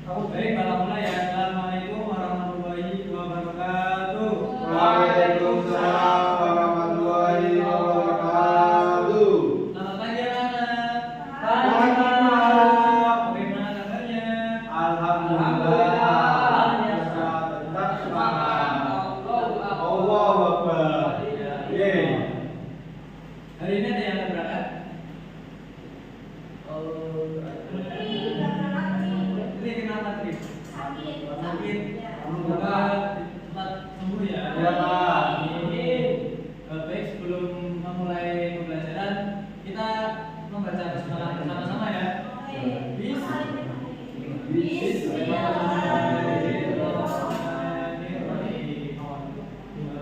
Baik, malam mulai ya. Assalamualaikum warahmatullahi wabarakatuh. Waalaikumsalam warahmatullahi wabarakatuh. Selamat pagi anak-anak. Pagi, Pak. Bagaimana kabarnya? Alhamdulillah. Tetap semangat. Allahu Akbar. Yeay. Hari ini ada yang berangkat? Ini kenapa Tri? Sakit. Semoga cepat sembuh ya. Ya, Pak. Baik, sebelum memulai pembelajaran, kita membaca basmalah bersama-sama ya.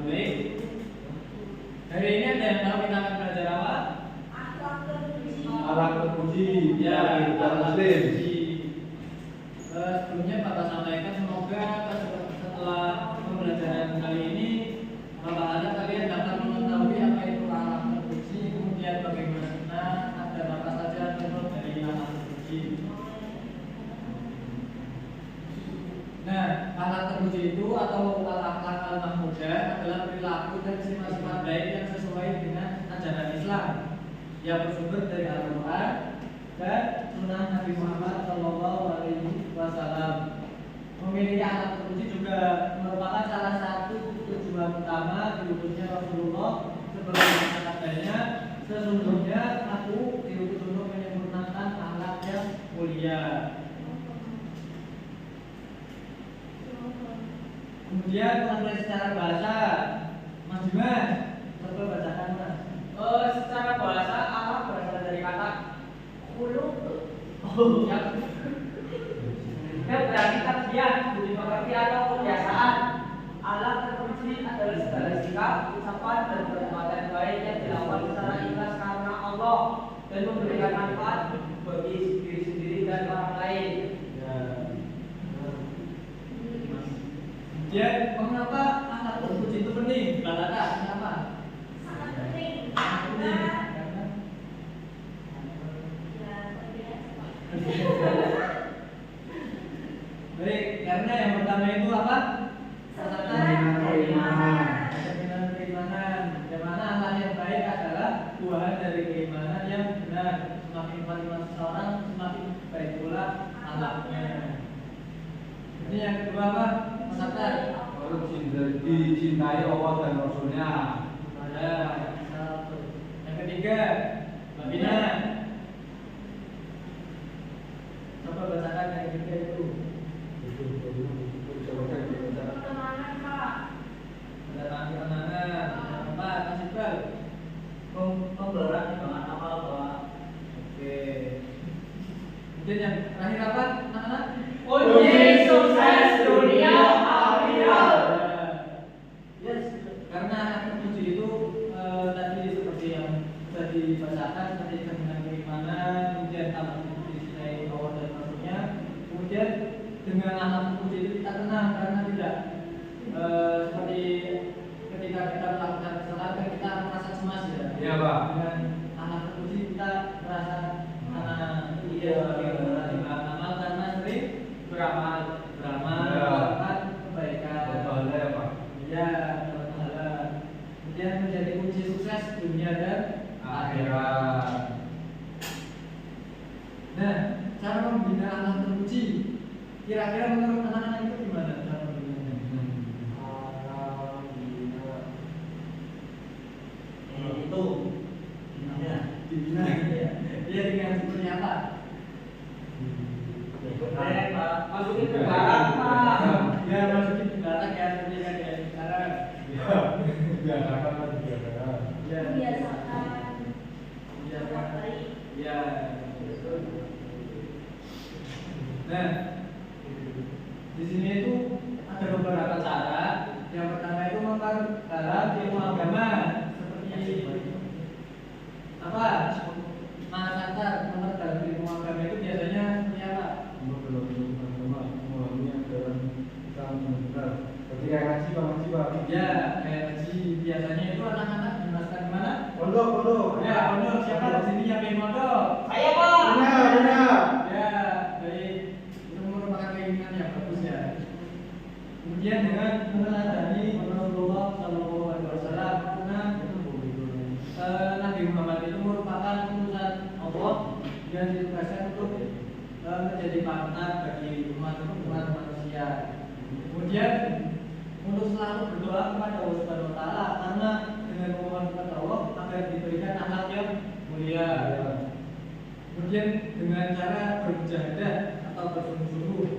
Baik. Hari ini ada yang tahu kita akan belajar apa? Alat terpuji. Ya, Kita Muslim. Sebelumnya Bapak sampaikan semoga setelah pembelajaran kali ini Bapak kalian dapat mengetahui apa itu alat terpuji, kemudian bagaimana ada apa saja bentuk dari alat terpuji. Nah, alat terpuji itu atau akhlak al-mahmudah adalah perilaku dan sifat-sifat baik yang sesuai dengan ajaran Islam yang bersumber dari Al-Quran dan Sunnah Nabi Muhammad SAW. Memiliki alat terpuji juga merupakan salah satu tujuan utama diutusnya Rasulullah sebagai sabdanya, sesungguhnya aku diutus untuk menyempurnakan akhlak yang mulia. Kemudian mengenai secara bahasa, Mas Dimas, coba bacakan Mas. Secara bahasa alat berasal dari kata khuluq yang berarti tabiat, budi pekerti atau kebiasaan. Alat terpuji adalah segala sikap, ucapan dan perbuatan baik yang dilakukan secara ikhlas karena Allah dan memberikan manfaat bagi diri sendiri dan orang lain. Kemudian mengapa alat terpuji itu penting? Balata, kenapa? Penting. Baik, karena yang pertama itu apa? Cerminan keimanan. Yang mana alat yang baik adalah buah dari keimanan yang benar. Semakin beriman seseorang, semakin baik pula alatnya. Ini yang kedua apa? Masakan. Harus dicintai Allah dan Rasulnya. Ada satu. Yang ketiga, Babina. Coba bacakan yang ketiga itu. Ada tangki kenangan. Apa? Kasih Pemberat dengan amal bahwa Oke. Kemudian yang terakhir apa? Anak-anak? kunci sukses dunia akhirat. Yes, karena terpuji itu tadi seperti yang sudah dibacakan, seperti dengan keimanan, kemudian alat terpuji dicintai Allah dan Rasulnya, kemudian dengan alat terpuji itu kita tenang karena tidak seperti ketika kita melakukan kesalahan kan kita merasa cemas ya. Iya, Pak. Dengan alat terpuji kita merasa iya amal karena sering beramal Ya. melakukan kebaikan. Pahala ya, Pak. Ya, dapat pahala. Kemudian menjadi kunci sukses dunia dan Akhirat. Nah, cara membina anak terpuji, kira-kira menurut anak-anak itu gimana cara membinanya? Itu Dibina, dia dengan seperti apa? masukin ke barang Pak. Ya, masukin ke barang ya, seperti yang ada sekarang. Biasakan lah, biasakan. Ya, Membiasakan ya, berbuat baik. ya. Nah, di sini itu ada beberapa cara. Yang pertama itu memperdalam ilmu agama seperti apa? Mas Antar, memperdalam ilmu agama itu biasanya seperti apa? Ketika ngaji, Pak. Ya, kayak ngaji biasanya itu anak-anak dimasukkan di mana? Pondok. Ya, pondok. Siapa di sini yang pengen pondok? Saya Pak. Benar. Ya, baik. Itu merupakan keinginan menjadi panutan bagi umat manusia. Kemudian untuk selalu berdoa kepada Allah Subhanahu wa taala karena dengan memohon kepada Allah agar diberikan akhlak yang mulia. Kemudian dengan cara bermujahadah atau bersungguh-sungguh.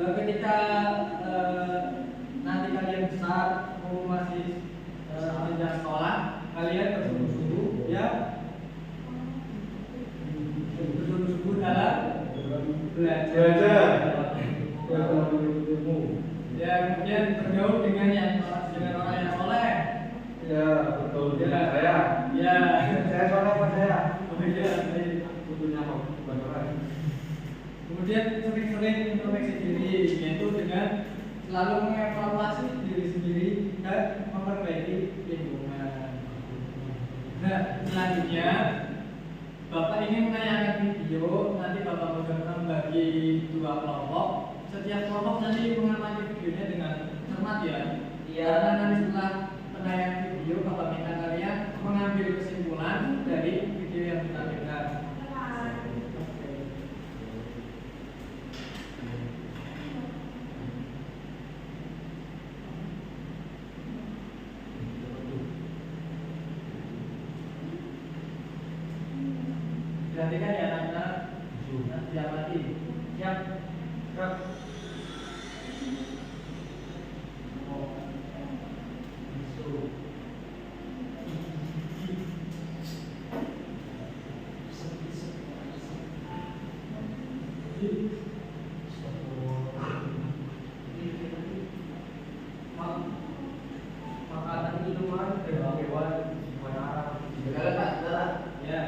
Ketika nanti kalian besar masih mengejar sekolah, kalian bersungguh-sungguh ya, bersungguh-sungguh dalam belajar. Ya, kemudian bergaul dengan orang yang soleh. Ya, betul. Ya, Saya. Ya. Saya soleh apa saya? Oh iya. Butuhnya apa? Kemudian sering-sering introspeksi diri, yaitu dengan selalu mengevaluasi diri sendiri dan memperbaiki lingkungan. Nah, selanjutnya Bapak ingin menayangkan video, nanti Bapak membagi 2 kelompok. Setiap kelompok nanti mengamati videonya dengan cermat ya. Iya. Karena nanti setelah penayangan video, Bapak minta kalian mengambil kesimpulan dari video yang ditampilkan. Perhatikan ya anak-anak, diamati. Siap. Makanan minuman hewan Ya.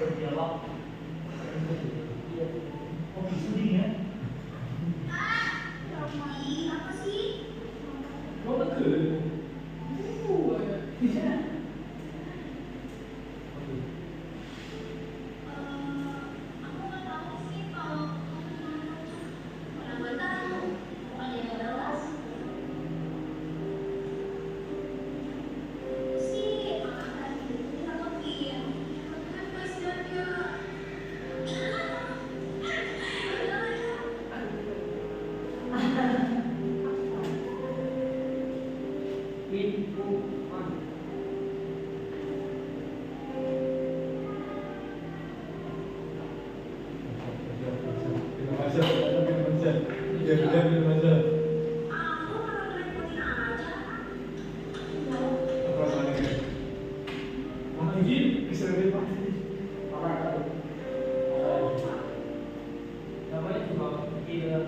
berdialog. Oh, sedih ya? Apa sih? Oh, betul. Aku nggak tahu sih kalau orang nggak tahu bukannya nggak jelas sih makan kita kopiin kan presidennya aku malah ngerepotin aja. Namanya juga film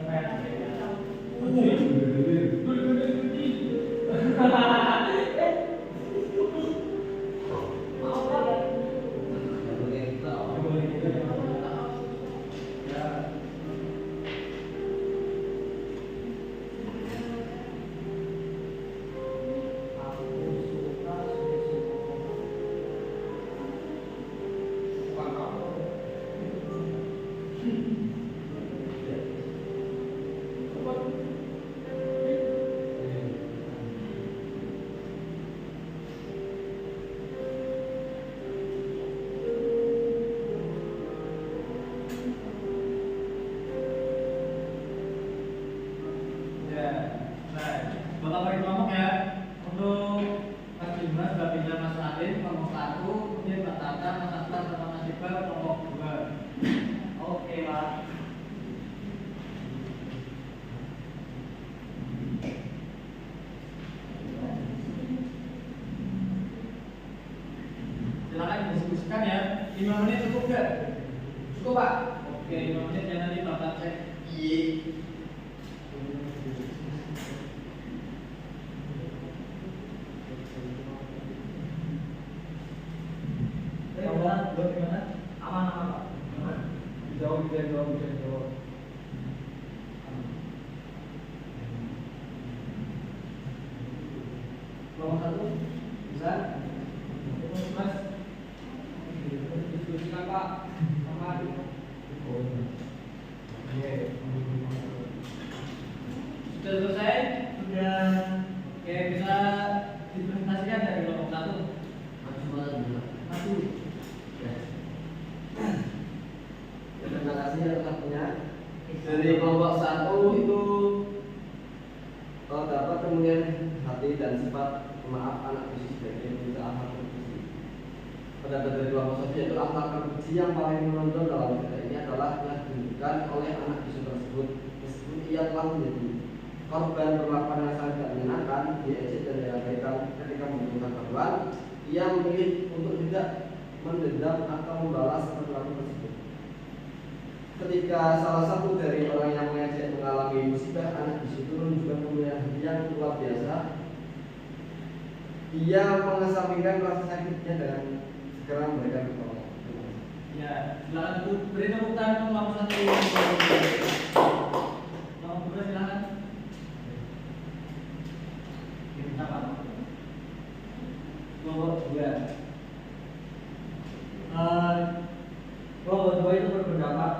Ya, baik. Bapak bagi kelompok ya. Untuk Mas Dimas, Mbak Bila, Mas Alim, kelompok 1, kemudian Mbak Tata, Mas Aslan, sama Mas Iqbal, kelompok 2. Oke, Pak. Silakan didiskusikan ya. 5 menit cukup gak? Cukup Pak? Oke, 5 menit ya, nanti Bapak cek. Iya. Bagaimana? Aman-aman, Pak. Jauh. Kelompok 1 bisa? Mas? Diskusikan, Pak. Sama kasih atas waktunya. Dari kelompok 1 itu terdapat kemuliaan hati dan sifat pemaaf anak bisu sebagai berita akhlak terpuji. Pada dari kelompok 1 yaitu akhlak terpuji yang paling menonjol dalam cerita ini adalah yang ditunjukkan oleh anak bisu tersebut, meskipun ia telah menjadi korban perlakuan yang sangat tidak menyenangkan, diejek dan diabaikan ketika membutuhkan bantuan. Ia memilih untuk tidak mendendam atau membalas perilaku tersebut. Ketika salah satu dari orang yang mengejek mengalami musibah, anak bisu itu menunjukkan kemuliaan hati yang luar biasa. Ia mengesampingkan rasa sakitnya dengan segera memberikan pertolongan. Ya, silakan untuk beri tepuk tangan untuk kelompok 1. Kelompok 2 silakan. Kita Pak. Kelompok 2. Kelompok 2 itu berpendapat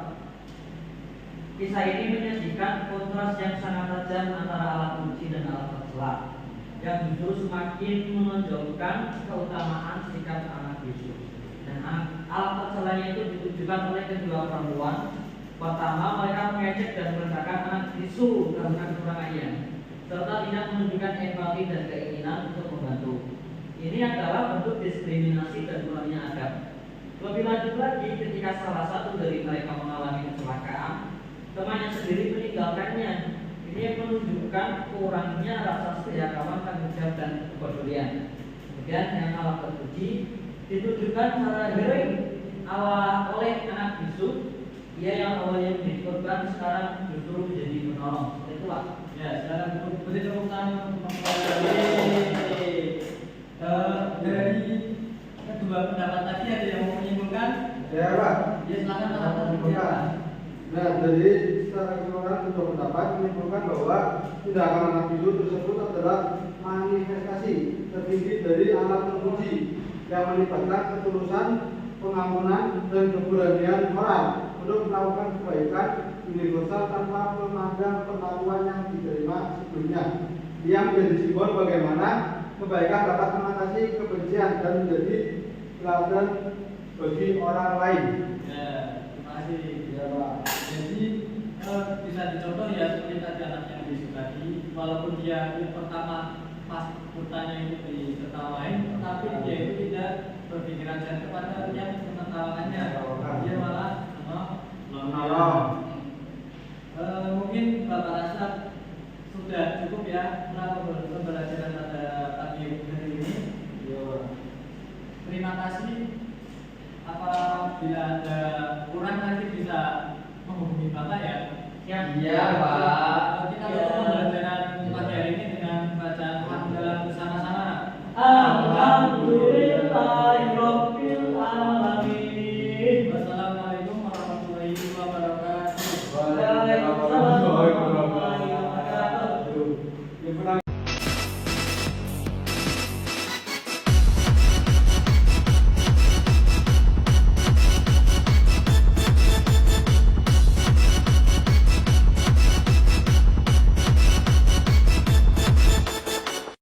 kisah ini menyajikan kontras yang sangat tajam antara alat puji dan alat tercela, yang justru semakin menonjolkan keutamaan sikap anak bisu. Dan alat tercelanya itu ditujukan oleh kedua perempuan. Pertama, mereka mengejek dan merendahkan anak bisu karena kekurangannya, serta tidak menunjukkan empati dan keinginan untuk membantu. Ini adalah bentuk diskriminasi dan kurangnya adab. Lebih lanjut lagi, ketika salah satu dari mereka mengalami kecelakaan, temannya sendiri meninggalkannya. Ini yang menunjukkan kurangnya rasa setia kawan, tanggung jawab dan kepedulian. Kemudian yang alat terpuji ditujukan secara heroik oleh anak bisu. Ia yang awalnya menjadi korban sekarang justru menjadi penolong. Seperti itulah. Ya, silakan untuk beri tepuk tangan untuk dari kedua pendapat tadi ada yang mau menyimpulkan? Ya Pak. Ya, silakan Pak. Menyimpulkan. Nah, jadi secara keseluruhan kedua pendapat menyimpulkan bahwa tindakan anak bisu tersebut adalah manifestasi tertinggi dari alat terpuji yang melibatkan ketulusan, pengampunan, dan keberanian moral untuk melakukan kebaikan universal tanpa memandang perlakuan yang diterima sebelumnya. Yang menjadi simbol bagaimana kebaikan dapat mengatasi kebencian dan menjadi teladan bagi orang lain. Ya, terima kasih. Ya Pak. Jadi bisa dicontoh ya seperti tadi anak yang tadi, walaupun dia yang pertama pas bertanya itu ditertawain, tapi dia itu tidak berpikiran jahat kepada yang menertawakannya. Dia malah Menolong. Mungkin Bapak rasa sudah cukup ya pembelajaran pada pagi hari ini. Terima kasih. Apabila ada kurang nanti bisa menghubungi Bapak ya. Iya, Pak.